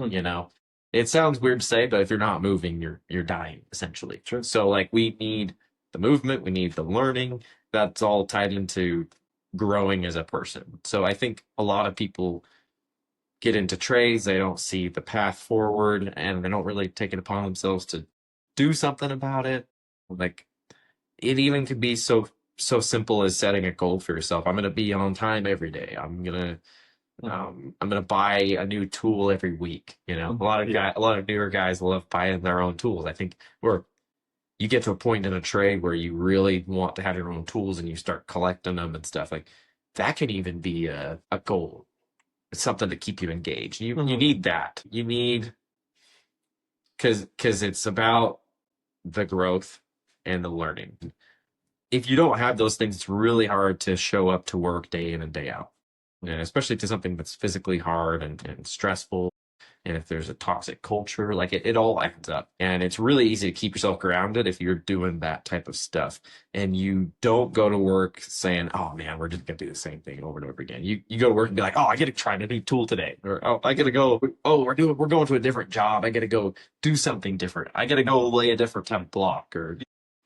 It sounds weird to say, but if you're not moving, you're dying essentially. Sure. So like we need the movement, we need the learning. That's all tied into growing as a person. So I think a lot of people get into trades, they don't see the path forward and they don't really take it upon themselves to do something about it. Like it even could be so simple as setting a goal for yourself. I'm going to be on time every day. I'm gonna buy a new tool every week. A lot of newer guys love buying their own tools. I think where you get to a point in a trade where you really want to have your own tools and you start collecting them and stuff like that can even be a goal. It's something to keep you engaged. You need that. You need because it's about the growth and the learning. If you don't have those things, it's really hard to show up to work day in and day out. And especially to something that's physically hard and stressful. And if there's a toxic culture, like it all adds up. And it's really easy to keep yourself grounded if you're doing that type of stuff. And you don't go to work saying, oh man, we're just gonna do the same thing over and over again. You go to work and be like, oh, I gotta try a new tool today. Or oh, I gotta go, oh, we're going to a different job. I gotta go do something different. I gotta go lay a different type of block or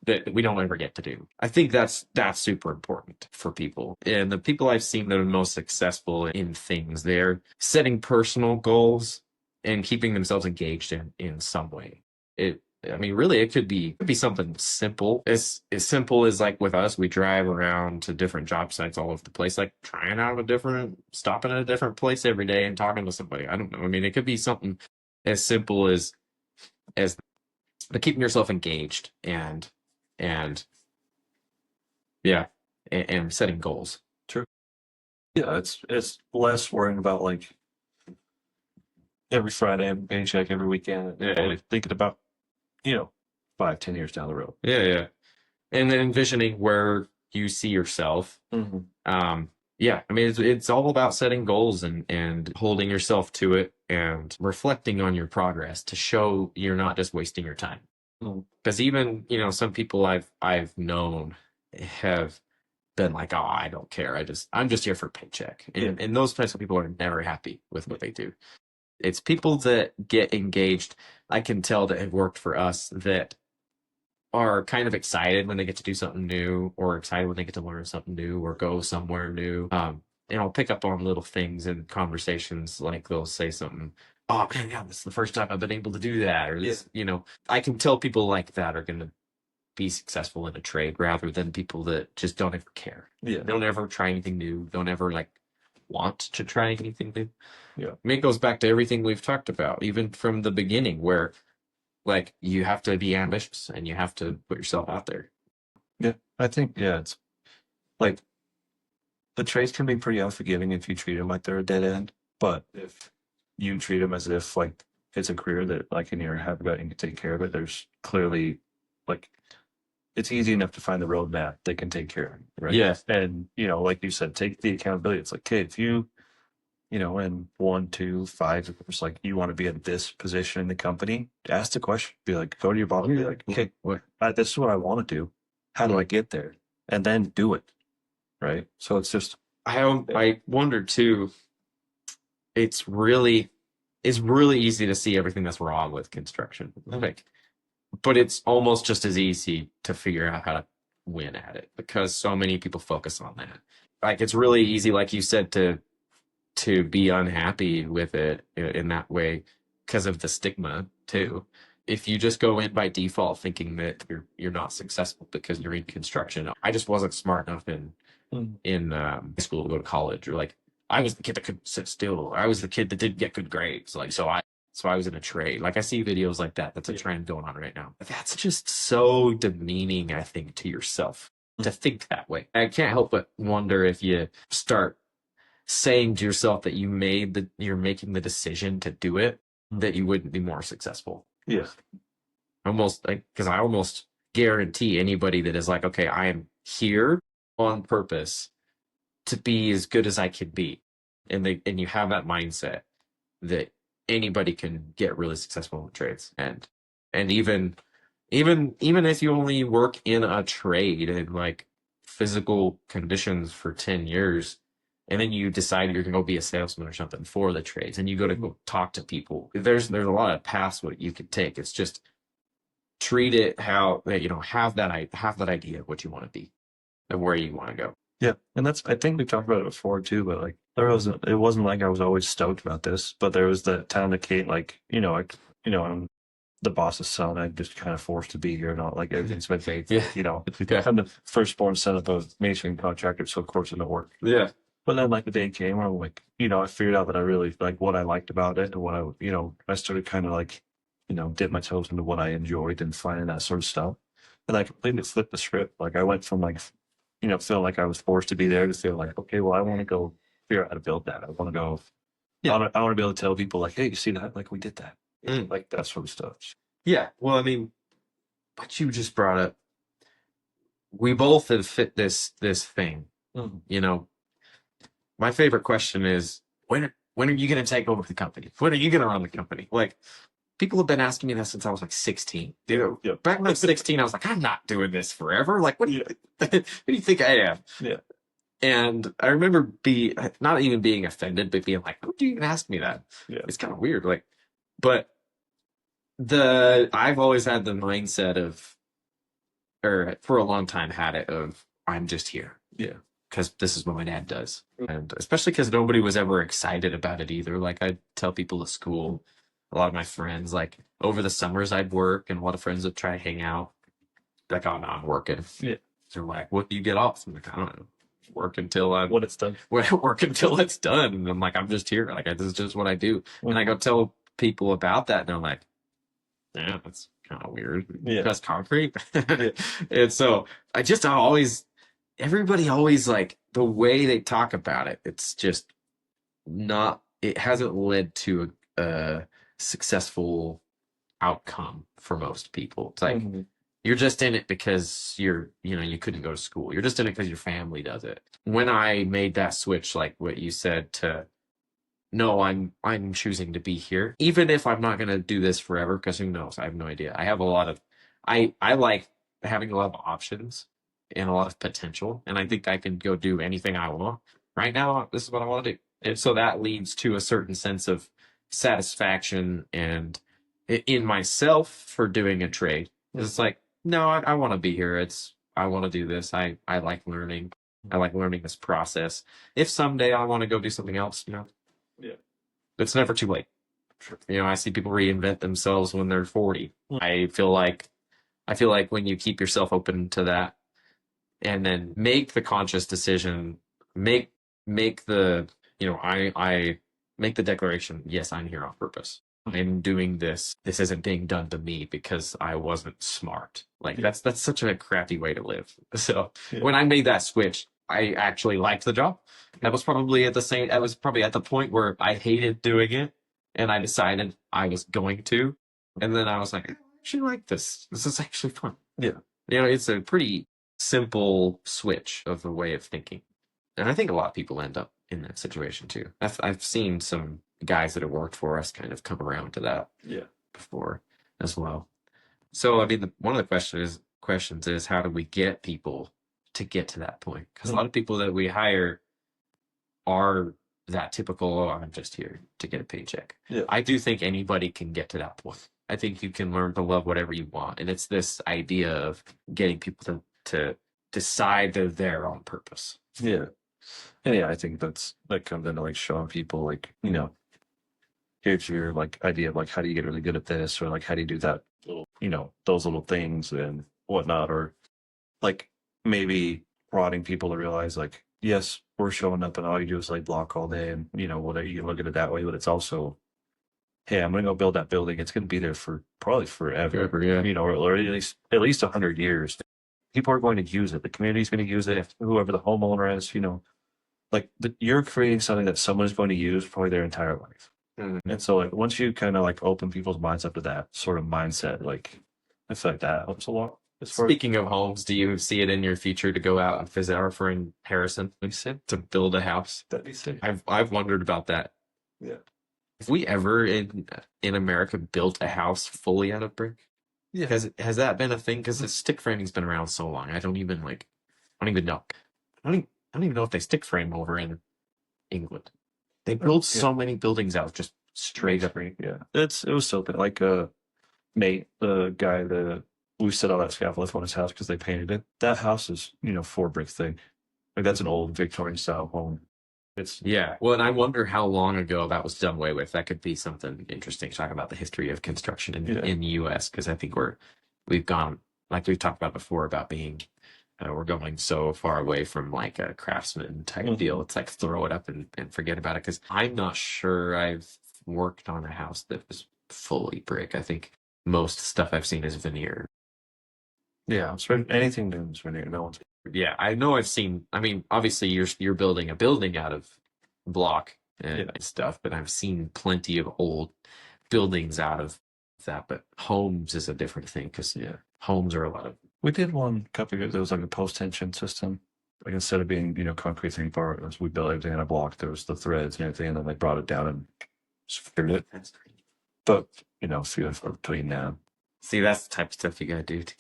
that we don't ever get to do. I think that's super important for people. And the people I've seen that are most successful in things, they're setting personal goals and keeping themselves engaged in some way. I mean, really, it could be something simple. As simple as like with us, we drive around to different job sites all over the place, like stopping at a different place every day and talking to somebody. I don't know. I mean, it could be something as simple as but keeping yourself engaged and yeah, and setting goals. True. Yeah, it's less worrying about like every Friday having a paycheck every weekend and Yeah. thinking about, 5, 10 years down the road. Yeah. And then envisioning where you see yourself. Yeah, I mean, it's all about setting goals and holding yourself to it and reflecting on your progress to show you're not just wasting your time. Because even, some people I've known have been like, oh, I don't care. I'm just here for a paycheck. And those types of people are never happy with what they do. It's people that get engaged. I can tell that have worked for us that are kind of excited when they get to do something new, or excited when they get to learn something new, or go somewhere new. And I'll pick up on little things in conversations, like they'll say something, oh man, yeah, this is the first time I've been able to do that, or this, I can tell people like that are going to be successful in a trade rather than people that just don't ever care. Yeah. Don't ever try anything new. Don't ever like want to try anything new. Yeah. I mean, it goes back to everything we've talked about, even from the beginning, where like you have to be ambitious and you have to put yourself out there. Yeah. I think, it's like the trades can be pretty unforgiving if you treat them like they're a dead end. But if you treat them as if like it's a career that like in your have got and can take care of it, there's clearly like it's easy enough to find the roadmap that can take care of it, right? Yes. And like you said, take the accountability. It's like, okay, if you in 1, 2, 5 years, like you want to be at this position in the company, ask the question. Be like, go to your boss and be like, okay, this is what I want to do. How do I get there? And then do it. Right. So it's just I wonder too, it's really easy to see everything that's wrong with construction. Like, but it's almost just as easy to figure out how to win at it because so many people focus on that. Like it's really easy, like you said, to be unhappy with it in that way because of the stigma too. If you just go in by default thinking that you're not successful because you're in construction, I just wasn't smart enough in high school to go to college, or like I was the kid that couldn't sit still. I was the kid that didn't get good grades. Like so I was in a trade. Like I see videos like that. That's a trend going on right now. That's just so demeaning, I think, to yourself to think that way. I can't help but wonder if you start saying to yourself that you're making the decision to do it, that you wouldn't be more successful. Yeah. Almost like, because I almost guarantee anybody that is like, okay, I am here on purpose to be as good as I can be. And you have that mindset that anybody can get really successful in trades. And even if you only work in a trade in like physical conditions for 10 years, and then you decide you're going to go be a salesman or something for the trades, and you go to go talk to people. There's a lot of paths what you could take. It's just treat it how have that idea of what you want to be and where you want to go. Yeah, and I think we talked about it before too. But like it wasn't like I was always stoked about this. But there was the time that Kate, like I'm the boss's son. I'm just kind of forced to be here, not like everything's been paid. Yeah. I'm the firstborn son of a masonry contractor, so of course it's work. Yeah. But then like the day came where I'm like, I figured out that I really like what I liked about it, and what I started kind of like, dip my toes into what I enjoyed and finding that sort of stuff. And I completely flipped the script. Like I went from like, feeling like I was forced to be there to feel like, okay, well, I want to go figure out how to build that. I want to go, I want to be able to tell people like, hey, you see that? Like we did that. Like that sort of stuff. Yeah. Well, I mean, what you just brought up, we both have fit this thing, My favorite question is when are you going to take over the company? When are you going to run the company? Like people have been asking me that since I was like 16. Back when I was 16, I was like, I'm not doing this forever. Like, what do you think I am? Yeah. And I remember not even being offended, but being like, "Who do you even ask me that?" Yeah. It's kind of weird. Like, but I've always had the mindset or for a long time had it of I'm just here. Yeah. Because this is what my dad does. And especially because nobody was ever excited about it either. Like I'd tell people at school, a lot of my friends, like over the summers I'd work, and a lot of friends would try to hang out. Like, oh no, I'm working. Yeah. They're like, what do you get off? I'm like, I don't know. Work until when it's done. Work until it's done. And I'm like, I'm just here. Like this is just what I do. And I go tell people about that, and they're like, yeah, that's kind of weird. Yeah. That's concrete. And so everybody always like the way they talk about it. It's just not. It hasn't led to a successful outcome for most people. It's like you're just in it because you couldn't go to school. You're just in it because your family does it. When I made that switch, like what you said, to no, I'm choosing to be here, even if I'm not going to do this forever, because who knows? I have no idea. I have a lot of I like having a lot of options and a lot of potential, and I think I can go do anything I want. Right now, this is what I want to do. And so that leads to a certain sense of satisfaction and in myself for doing a trade. It's like no, I want to be here. I want to do this. I like learning. I like learning this process. If someday I want to go do something else, Yeah. it's never too late. Sure. I see people reinvent themselves when they're 40. I feel like when you keep yourself open to that and then make the conscious decision, make make the I make the declaration, yes, I'm here on purpose. I'm doing this. This isn't being done to me because I wasn't smart. Like that's such a crappy way to live. So when I made that switch, I actually liked the job. That was probably at the point where I hated doing it and I decided I was going to. And then I was like, I actually like this. This is actually fun. Yeah. It's a pretty simple switch of a way of thinking. And I think a lot of people end up in that situation too. I've seen some guys that have worked for us kind of come around to that before as well. So I mean, one of the questions is how do we get people to get to that point? Because a lot of people that we hire are that typical, oh, I'm just here to get a paycheck. Yeah. I do think anybody can get to that point. I think you can learn to love whatever you want. And it's this idea of getting people to decide they're there on purpose. Yeah. And yeah, I think that comes into like showing people like, here's your like idea of like how do you get really good at this, or like how do you do that little, those little things and whatnot, or like maybe prodding people to realize like, yes, we're showing up and all you do is like block all day and whatever, you can look at it that way, but it's also, hey, I'm gonna go build that building. It's gonna be there for probably forever. Yeah. Or at least 100 years. People are going to use it. The community's going to use it. Whoever the homeowner is, like you're creating something that someone is going to use probably their entire life. Mm-hmm. And so like once you kind of like open people's minds up to that sort of mindset, like I feel like that helps a lot. Speaking of homes, do you see it in your future to go out and visit our friend Harrison to build a house? That'd be sick. I've wondered about that. Yeah. Have we ever in America built a house fully out of brick? Yeah. Has that been a thing? Because the stick framing's been around so long. I don't even know. I don't even know if they stick frame over in England. They build so many buildings out just straight up. Yeah. It was so bad. Like Nate, the guy that we set all that scaffold on his house because they painted it. That house is, 4 brick thick. Like that's an old Victorian style home. Well, and I wonder how long ago that was done away with. That could be something interesting to talk about the history of construction in the U.S. because I think we've gone, like we've talked about before, about being we're going so far away from like a craftsman type deal. It's like throw it up and forget about it. Because I'm not sure I've worked on a house that was fully brick. I think most stuff I've seen is veneer. Yeah, anything new is veneer. No one's. Yeah, I know I've seen. I mean, obviously you're building a building out of block and stuff, but I've seen plenty of old buildings out of that. But homes is a different thing because homes are a lot of. We did one a couple of years. There was like a post tension system. Like instead of being concrete 3 bars, we built everything in a block. There was the threads and everything, and then they brought it down and secured it. That's crazy. But few between now. See, that's the type of stuff you gotta do to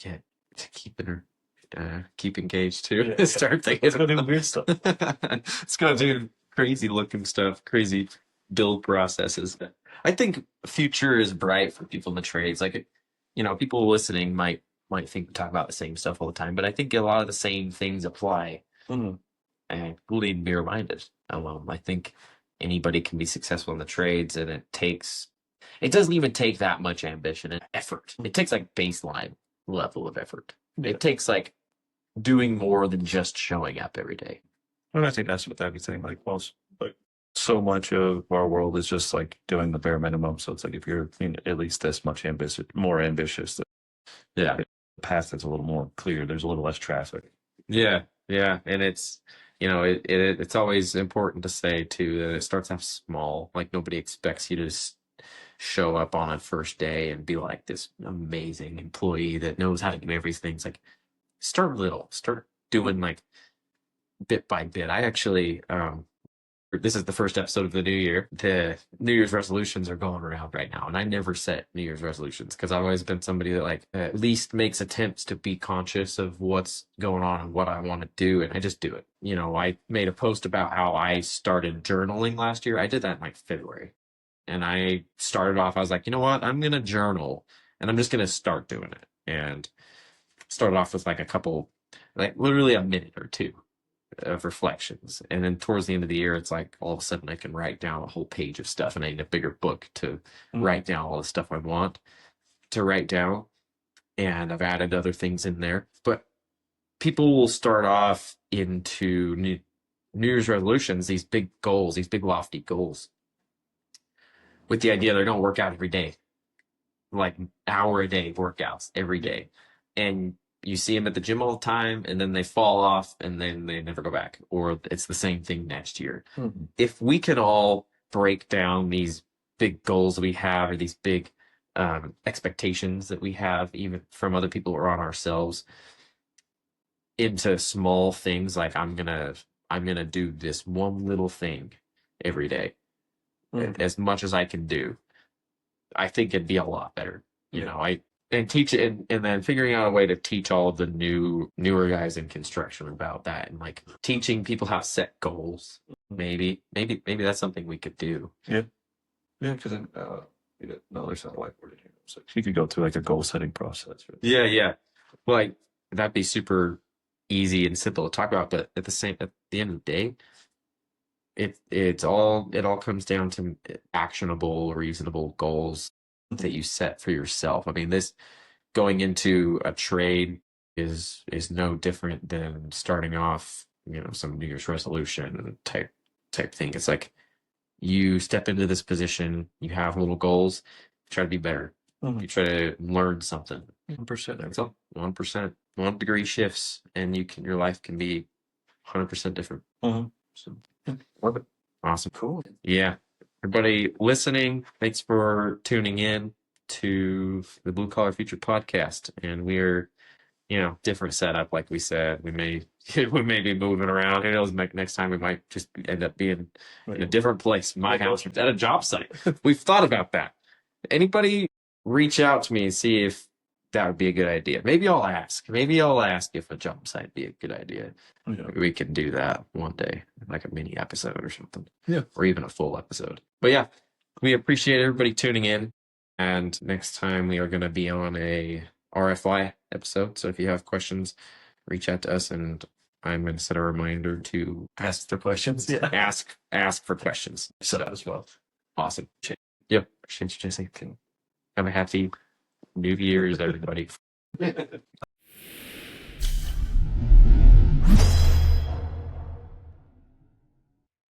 keep engaged too. Yeah. Start thinking. It's gonna do weird stuff. It's gonna do crazy looking stuff, crazy build processes. I think future is bright for people in the trades. Like, people listening might think we talk about the same stuff all the time, but I think a lot of the same things apply. Mm-hmm. And people need to be reminded. I think anybody can be successful in the trades, and it doesn't even take that much ambition and effort. It takes like baseline level of effort. Yeah. It takes like doing more than just showing up every day. And I think that's what everything like so much of our world is just like doing the bare minimum. So it's like if you're at least this much more ambitious, the path is a little more clear. There's a little less traffic. Yeah, and it's it's always important to say too that it starts off small. Like nobody expects you to just show up on a first day and be like this amazing employee that knows how to do everything. It's like start little, start doing like bit by bit. I actually this is the first episode of the new year. The New Year's resolutions are going around right now, and I never set New Year's resolutions because I've always been somebody that like at least makes attempts to be conscious of what's going on and what I want to do, and I just do it. I made a post about how I started journaling last year. I did that in like February, and I started off. I was like, you know what? I'm gonna journal, and I'm just gonna start doing it. And started off with like a couple, like literally a minute or two of reflections. And then towards the end of the year, it's like all of a sudden I can write down a whole page of stuff, and I need a bigger book to write down all the stuff I want to write down. And I've added other things in there. But people will start off into New Year's resolutions, these big goals, these big lofty goals, with the idea they're going to work out every day, like hour a day workouts every day. And you see them at the gym all the time, and then they fall off, and then they never go back, or it's the same thing next year. If we can all break down these big goals that we have, or these big expectations that we have, even from other people or on ourselves, into small things, like I'm gonna do this one little thing every day, as much as I can do, I think it'd be a lot better. You know, and teach it, and then figuring out a way to teach all of the newer guys in construction about that, and like teaching people how to set goals. Maybe that's something we could do. Yeah, because then no, there's not a whiteboard in here, so you could go through like a goal setting process. Right? Yeah. Like that'd be super easy and simple to talk about, but at the end of the day, it all comes down to actionable, reasonable goals that you set for yourself. I mean, this going into a trade is no different than starting off, some New Year's resolution type thing. It's like you step into this position, you have little goals, try to be better. You try to learn something. 1%. That's all. 1%, 1 degree shifts, and your life can be 100% different. So, love it. Awesome. Cool. Yeah. Everybody listening, thanks for tuning in to the Blue Collar Future podcast. And we're, different setup, like we said. We may be moving around. Who knows? Next time we might just end up being in a different place, my house, at a job site. We've thought about that. Anybody reach out to me and see if that would be a good idea. Maybe I'll ask. If a job site would be a good idea. Yeah. Maybe we can do that one day, like a mini episode or something. Yeah. Or even a full episode. But yeah, we appreciate everybody tuning in. And next time we are going to be on a RFI episode. So if you have questions, reach out to us, and I'm going to set a reminder to Ask the questions. Yeah. ask for questions. Set up as well. Awesome. Yep. Appreciate you, Jesse. Have a happy New Year's, everybody.